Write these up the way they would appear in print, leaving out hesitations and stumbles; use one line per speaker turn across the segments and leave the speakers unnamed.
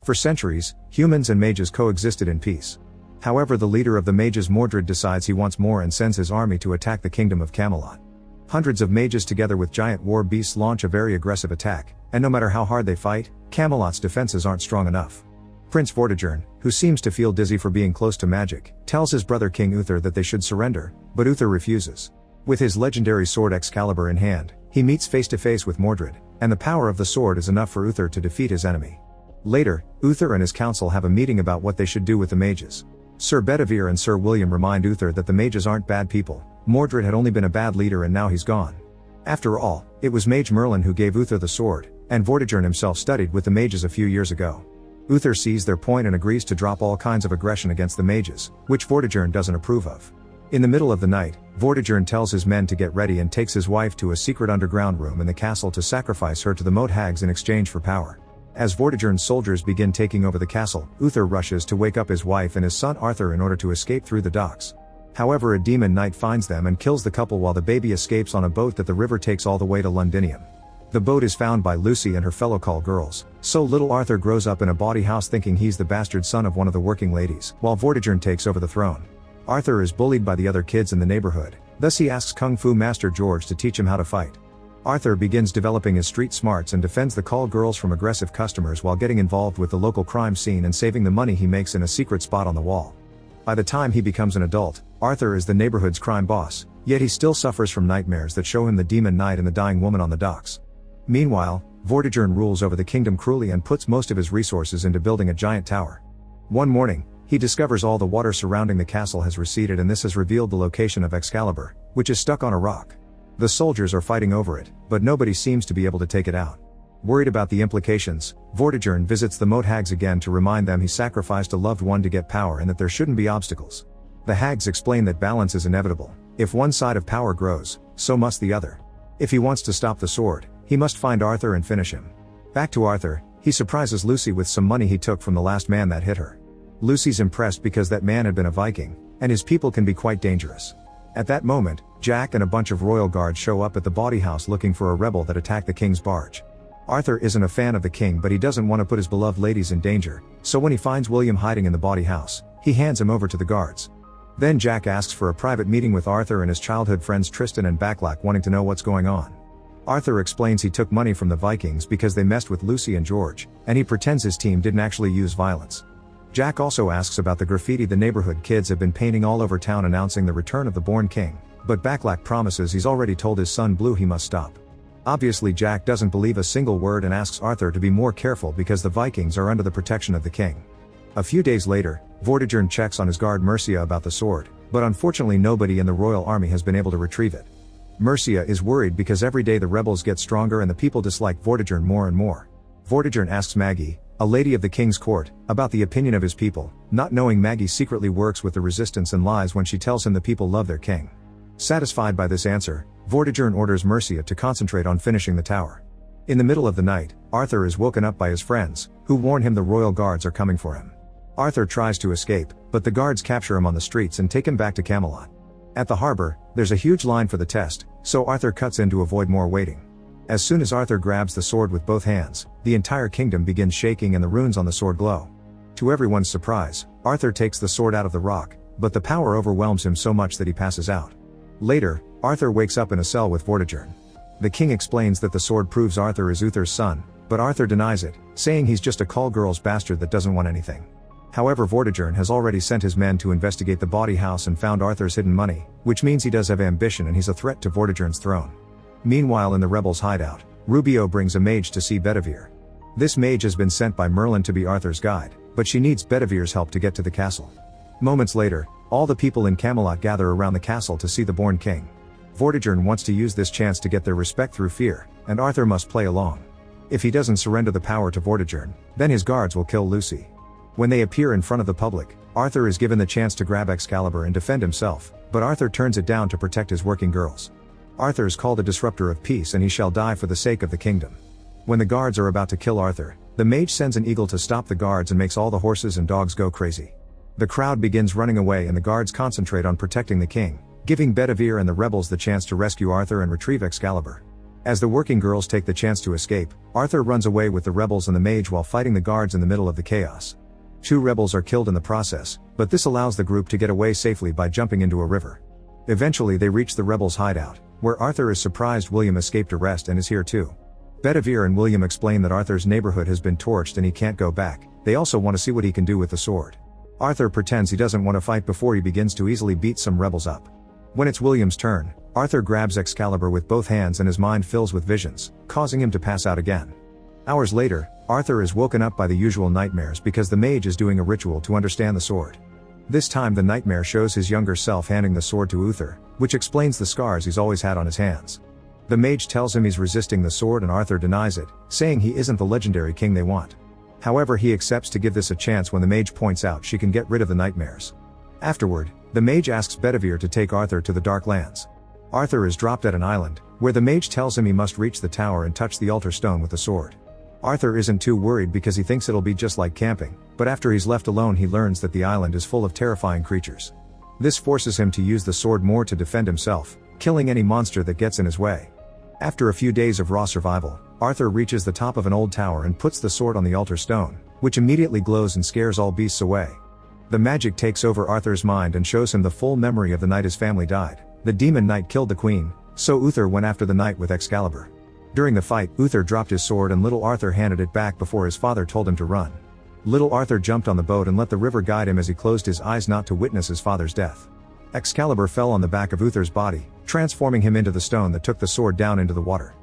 For centuries, humans and mages coexisted in peace. However, the leader of the mages, Mordred, decides he wants more and sends his army to attack the kingdom of Camelot. Hundreds of mages together with giant war beasts launch a very aggressive attack, and no matter how hard they fight, Camelot's defenses aren't strong enough. Prince Vortigern, who seems to feel dizzy for being close to magic, tells his brother King Uther that they should surrender, but Uther refuses. With his legendary sword Excalibur in hand, he meets face to face with Mordred, and the power of the sword is enough for Uther to defeat his enemy. Later, Uther and his council have a meeting about what they should do with the mages. Sir Bedivere and Sir William remind Uther that the mages aren't bad people. Mordred had only been a bad leader and now he's gone. After all, it was Mage Merlin who gave Uther the sword, and Vortigern himself studied with the mages a few years ago. Uther sees their point and agrees to drop all kinds of aggression against the mages, which Vortigern doesn't approve of. In the middle of the night, Vortigern tells his men to get ready and takes his wife to a secret underground room in the castle to sacrifice her to the moat hags in exchange for power. As Vortigern's soldiers begin taking over the castle, Uther rushes to wake up his wife and his son Arthur in order to escape through the docks. However, a demon knight finds them and kills the couple while the baby escapes on a boat that the river takes all the way to Londinium. The boat is found by Lucy and her fellow call girls, so little Arthur grows up in a bawdy house thinking he's the bastard son of one of the working ladies, while Vortigern takes over the throne. Arthur is bullied by the other kids in the neighborhood, thus he asks Kung Fu Master George to teach him how to fight. Arthur begins developing his street smarts and defends the call girls from aggressive customers while getting involved with the local crime scene and saving the money he makes in a secret spot on the wall. By the time he becomes an adult, Arthur is the neighborhood's crime boss, yet he still suffers from nightmares that show him the demon knight and the dying woman on the docks. Meanwhile, Vortigern rules over the kingdom cruelly and puts most of his resources into building a giant tower. One morning, he discovers all the water surrounding the castle has receded and this has revealed the location of Excalibur, which is stuck on a rock. The soldiers are fighting over it, but nobody seems to be able to take it out. Worried about the implications, Vortigern visits the moat hags again to remind them he sacrificed a loved one to get power and that there shouldn't be obstacles. The hags explain that balance is inevitable. If one side of power grows, so must the other. If he wants to stop the sword, he must find Arthur and finish him. Back to Arthur, he surprises Lucy with some money he took from the last man that hit her. Lucy's impressed because that man had been a Viking, and his people can be quite dangerous. At that moment, Jack and a bunch of royal guards show up at the bawdy house looking for a rebel that attacked the king's barge. Arthur isn't a fan of the king, but he doesn't want to put his beloved ladies in danger, so when he finds William hiding in the bawdy house, he hands him over to the guards. Then Jack asks for a private meeting with Arthur and his childhood friends Tristan and Backlack, wanting to know what's going on. Arthur explains he took money from the Vikings because they messed with Lucy and George, and he pretends his team didn't actually use violence. Jack also asks about the graffiti the neighborhood kids have been painting all over town announcing the return of the born king, but Backlack promises he's already told his son Blue he must stop. Obviously Jack doesn't believe a single word and asks Arthur to be more careful because the Vikings are under the protection of the king. A few days later, Vortigern checks on his guard Mercia about the sword, but unfortunately nobody in the royal army has been able to retrieve it. Mercia is worried because every day the rebels get stronger and the people dislike Vortigern more and more. Vortigern asks Maggie, a lady of the king's court, about the opinion of his people, not knowing Maggie secretly works with the resistance and lies when she tells him the people love their king. Satisfied by this answer, Vortigern orders Mercia to concentrate on finishing the tower. In the middle of the night, Arthur is woken up by his friends, who warn him the royal guards are coming for him. Arthur tries to escape, but the guards capture him on the streets and take him back to Camelot. At the harbor, there's a huge line for the test, so Arthur cuts in to avoid more waiting. As soon as Arthur grabs the sword with both hands, the entire kingdom begins shaking and the runes on the sword glow. To everyone's surprise, Arthur takes the sword out of the rock, but the power overwhelms him so much that he passes out. Later, Arthur wakes up in a cell with Vortigern. The king explains that the sword proves Arthur is Uther's son, but Arthur denies it, saying he's just a call girl's bastard that doesn't want anything. However, Vortigern has already sent his men to investigate the bawdy house and found Arthur's hidden money, which means he does have ambition and he's a threat to Vortigern's throne. Meanwhile, in the rebels' hideout, Rubio brings a mage to see Bedivere. This mage has been sent by Merlin to be Arthur's guide, but she needs Bedivere's help to get to the castle. Moments later, all the people in Camelot gather around the castle to see the born king. Vortigern wants to use this chance to get their respect through fear, and Arthur must play along. If he doesn't surrender the power to Vortigern, then his guards will kill Lucy. When they appear in front of the public, Arthur is given the chance to grab Excalibur and defend himself, but Arthur turns it down to protect his working girls. Arthur is called a disruptor of peace and he shall die for the sake of the kingdom. When the guards are about to kill Arthur, the mage sends an eagle to stop the guards and makes all the horses and dogs go crazy. The crowd begins running away and the guards concentrate on protecting the king, giving Bedivere and the rebels the chance to rescue Arthur and retrieve Excalibur. As the working girls take the chance to escape, Arthur runs away with the rebels and the mage while fighting the guards in the middle of the chaos. 2 rebels are killed in the process, but this allows the group to get away safely by jumping into a river. Eventually they reach the rebels' hideout, where Arthur is surprised William escaped arrest and is here too. Bedivere and William explain that Arthur's neighborhood has been torched and he can't go back. They also want to see what he can do with the sword. Arthur pretends he doesn't want to fight before he begins to easily beat some rebels up. When it's William's turn, Arthur grabs Excalibur with both hands and his mind fills with visions, causing him to pass out again. Hours later, Arthur is woken up by the usual nightmares because the mage is doing a ritual to understand the sword. This time the nightmare shows his younger self handing the sword to Uther, which explains the scars he's always had on his hands. The mage tells him he's resisting the sword and Arthur denies it, saying he isn't the legendary king they want. However, he accepts to give this a chance when the mage points out she can get rid of the nightmares. Afterward, the mage asks Bedivere to take Arthur to the Dark Lands. Arthur is dropped at an island, where the mage tells him he must reach the tower and touch the altar stone with the sword. Arthur isn't too worried because he thinks it'll be just like camping, but after he's left alone he learns that the island is full of terrifying creatures. This forces him to use the sword more to defend himself, killing any monster that gets in his way. After a few days of raw survival, Arthur reaches the top of an old tower and puts the sword on the altar stone, which immediately glows and scares all beasts away. The magic takes over Arthur's mind and shows him the full memory of the night his family died. The demon knight killed the queen, so Uther went after the knight with Excalibur. During the fight, Uther dropped his sword and little Arthur handed it back before his father told him to run. Little Arthur jumped on the boat and let the river guide him as he closed his eyes not to witness his father's death. Excalibur fell on the back of Uther's body, transforming him into the stone that took the sword down into the water.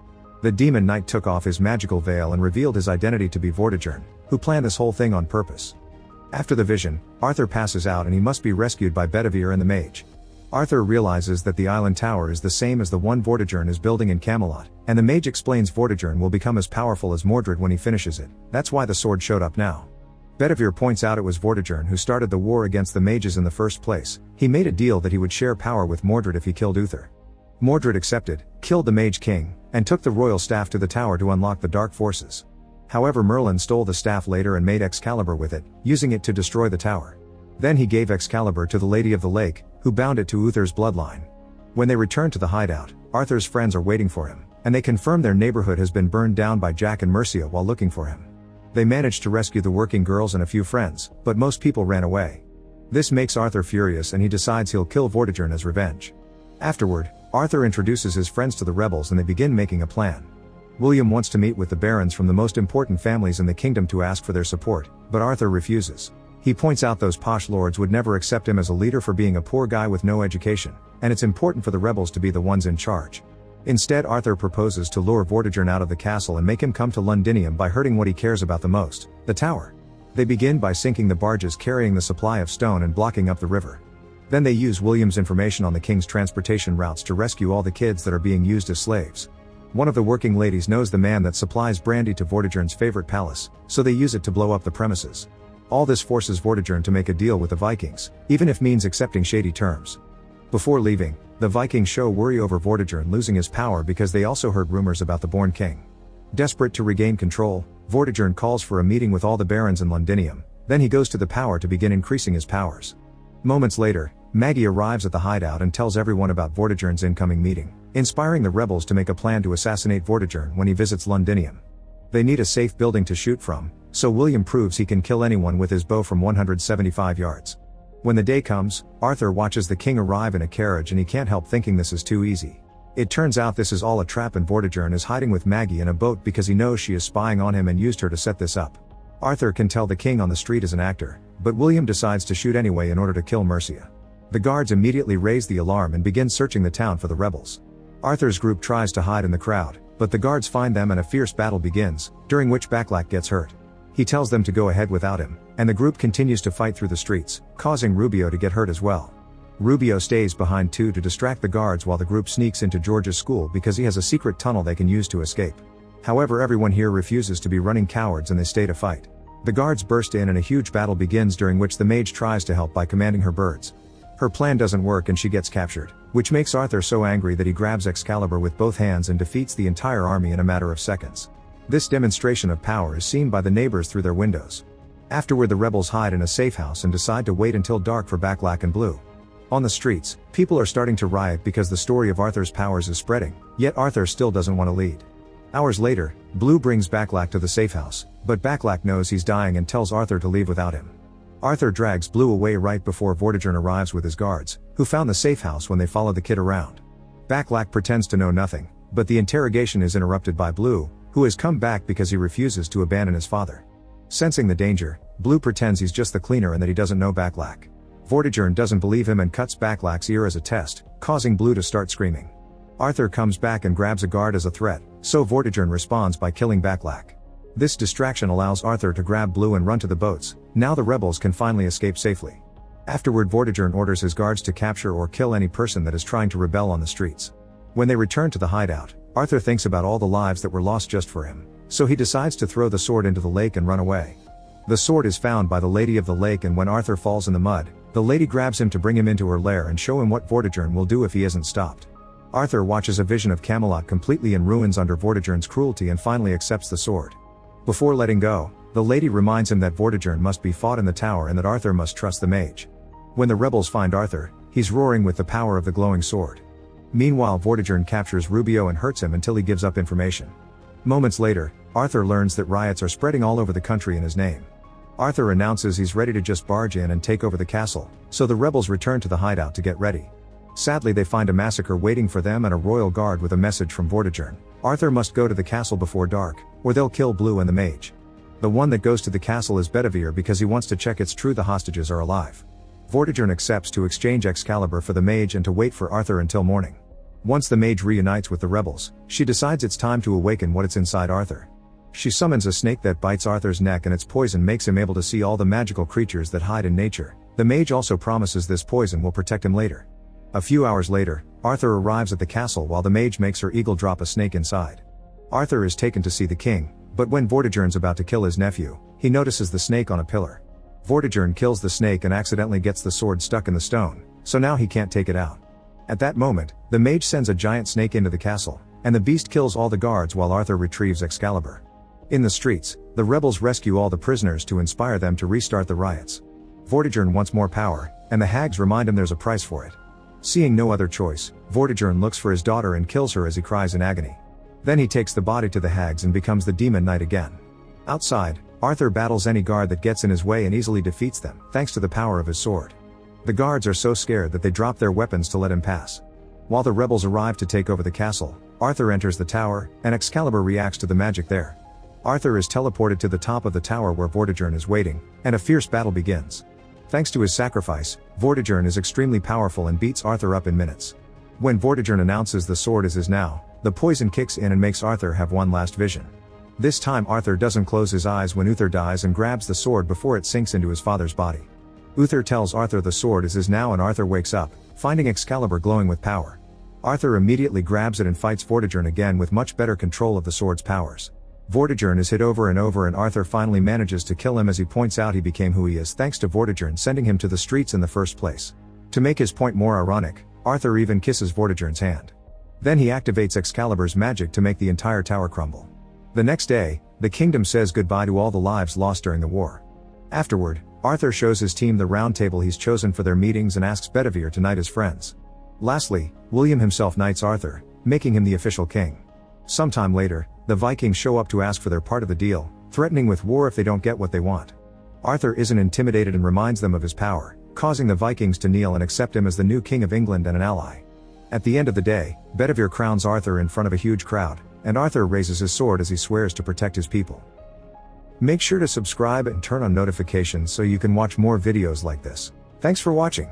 The demon knight took off his magical veil and revealed his identity to be Vortigern, who planned this whole thing on purpose. After the vision, Arthur passes out and he must be rescued by Bedivere and the mage. Arthur realizes that the island tower is the same as the one Vortigern is building in Camelot, and the mage explains Vortigern will become as powerful as Mordred when he finishes it. That's why the sword showed up now. Bedivere points out it was Vortigern who started the war against the mages in the first place. He made a deal that he would share power with Mordred if he killed Uther. Mordred accepted, killed the mage king, and took the royal staff to the tower to unlock the dark forces. However, Merlin stole the staff later and made Excalibur with it, using it to destroy the tower. Then he gave Excalibur to the Lady of the Lake, who bound it to Uther's bloodline. When they return to the hideout, Arthur's friends are waiting for him, and they confirm their neighborhood has been burned down by Jack and Mercia while looking for him. They managed to rescue the working girls and a few friends, but most people ran away. This makes Arthur furious and he decides he'll kill Vortigern as revenge. Afterward, Arthur introduces his friends to the rebels and they begin making a plan. William wants to meet with the barons from the most important families in the kingdom to ask for their support, but Arthur refuses. He points out those posh lords would never accept him as a leader for being a poor guy with no education, and it's important for the rebels to be the ones in charge. Instead, Arthur proposes to lure Vortigern out of the castle and make him come to Londinium by hurting what he cares about the most, the tower. They begin by sinking the barges carrying the supply of stone and blocking up the river. Then they use William's information on the king's transportation routes to rescue all the kids that are being used as slaves. One of the working ladies knows the man that supplies brandy to Vortigern's favorite palace, so they use it to blow up the premises. All this forces Vortigern to make a deal with the Vikings, even if means accepting shady terms. Before leaving, the Vikings show worry over Vortigern losing his power because they also heard rumors about the born king. Desperate to regain control, Vortigern calls for a meeting with all the barons in Londinium, then he goes to the power to begin increasing his powers. Moments later, Maggie arrives at the hideout and tells everyone about Vortigern's incoming meeting, inspiring the rebels to make a plan to assassinate Vortigern when he visits Londinium. They need a safe building to shoot from, so William proves he can kill anyone with his bow from 175 yards. When the day comes, Arthur watches the king arrive in a carriage and he can't help thinking this is too easy. It turns out this is all a trap and Vortigern is hiding with Maggie in a boat because he knows she is spying on him and used her to set this up. Arthur can tell the king on the street is an actor, but William decides to shoot anyway in order to kill Mercia. The guards immediately raise the alarm and begin searching the town for the rebels. Arthur's group tries to hide in the crowd, but the guards find them and a fierce battle begins, during which Backlack gets hurt. He tells them to go ahead without him, and the group continues to fight through the streets, causing Rubio to get hurt as well. Rubio stays behind too to distract the guards while the group sneaks into George's school because he has a secret tunnel they can use to escape. However, everyone here refuses to be running cowards and they stay to fight. The guards burst in and a huge battle begins during which the mage tries to help by commanding her birds. Her plan doesn't work and she gets captured, which makes Arthur so angry that he grabs Excalibur with both hands and defeats the entire army in a matter of seconds. This demonstration of power is seen by the neighbors through their windows. Afterward, the rebels hide in a safe house and decide to wait until dark for Backlack and Blue. On the streets, people are starting to riot because the story of Arthur's powers is spreading, yet Arthur still doesn't want to lead. Hours later, Blue brings Backlack to the safe house, but Backlack knows he's dying and tells Arthur to leave without him. Arthur drags Blue away right before Vortigern arrives with his guards, who found the safe house when they follow the kid around. Backlack pretends to know nothing, but the interrogation is interrupted by Blue, who has come back because he refuses to abandon his father. Sensing the danger, Blue pretends he's just the cleaner and that he doesn't know Backlack. Vortigern doesn't believe him and cuts Backlack's ear as a test, causing Blue to start screaming. Arthur comes back and grabs a guard as a threat, so Vortigern responds by killing Backlack. This distraction allows Arthur to grab Blue and run to the boats. Now the rebels can finally escape safely. Afterward, Vortigern orders his guards to capture or kill any person that is trying to rebel on the streets. When they return to the hideout, Arthur thinks about all the lives that were lost just for him, so he decides to throw the sword into the lake and run away. The sword is found by the Lady of the Lake, and when Arthur falls in the mud, the lady grabs him to bring him into her lair and show him what Vortigern will do if he isn't stopped. Arthur watches a vision of Camelot completely in ruins under Vortigern's cruelty and finally accepts the sword. Before letting go, the lady reminds him that Vortigern must be fought in the tower and that Arthur must trust the mage. When the rebels find Arthur, he's roaring with the power of the glowing sword. Meanwhile, Vortigern captures Rubio and hurts him until he gives up information. Moments later, Arthur learns that riots are spreading all over the country in his name. Arthur announces he's ready to just barge in and take over the castle, so the rebels return to the hideout to get ready. Sadly, they find a massacre waiting for them and a royal guard with a message from Vortigern. Arthur must go to the castle before dark, or they'll kill Blue and the mage. The one that goes to the castle is Bedivere because he wants to check it's true the hostages are alive. Vortigern accepts to exchange Excalibur for the mage and to wait for Arthur until morning. Once the mage reunites with the rebels, she decides it's time to awaken what's inside Arthur. She summons a snake that bites Arthur's neck, and its poison makes him able to see all the magical creatures that hide in nature. The mage also promises this poison will protect him later. A few hours later, Arthur arrives at the castle while the mage makes her eagle drop a snake inside. Arthur is taken to see the king, but when Vortigern's about to kill his nephew, he notices the snake on a pillar. Vortigern kills the snake and accidentally gets the sword stuck in the stone, so now he can't take it out. At that moment, the mage sends a giant snake into the castle, and the beast kills all the guards while Arthur retrieves Excalibur. In the streets, the rebels rescue all the prisoners to inspire them to restart the riots. Vortigern wants more power, and the hags remind him there's a price for it. Seeing no other choice, Vortigern looks for his daughter and kills her as he cries in agony. Then he takes the body to the hags and becomes the Demon Knight again. Outside, Arthur battles any guard that gets in his way and easily defeats them, thanks to the power of his sword. The guards are so scared that they drop their weapons to let him pass. While the rebels arrive to take over the castle, Arthur enters the tower, and Excalibur reacts to the magic there. Arthur is teleported to the top of the tower where Vortigern is waiting, and a fierce battle begins. Thanks to his sacrifice, Vortigern is extremely powerful and beats Arthur up in minutes. When Vortigern announces the sword is his now, the poison kicks in and makes Arthur have one last vision. This time Arthur doesn't close his eyes when Uther dies and grabs the sword before it sinks into his father's body. Uther tells Arthur the sword is his now, and Arthur wakes up, finding Excalibur glowing with power. Arthur immediately grabs it and fights Vortigern again with much better control of the sword's powers. Vortigern is hit over and over, and Arthur finally manages to kill him as he points out he became who he is thanks to Vortigern sending him to the streets in the first place. To make his point more ironic, Arthur even kisses Vortigern's hand. Then he activates Excalibur's magic to make the entire tower crumble. The next day, the kingdom says goodbye to all the lives lost during the war. Afterward, Arthur shows his team the round table he's chosen for their meetings and asks Bedivere to knight his friends. Lastly, William himself knights Arthur, making him the official king. Sometime later, the Vikings show up to ask for their part of the deal, threatening with war if they don't get what they want. Arthur isn't intimidated and reminds them of his power, causing the Vikings to kneel and accept him as the new king of England and an ally. At the end of the day, Bedivere crowns Arthur in front of a huge crowd, and Arthur raises his sword as he swears to protect his people. Make sure to subscribe and turn on notifications so you can watch more videos like this. Thanks for watching.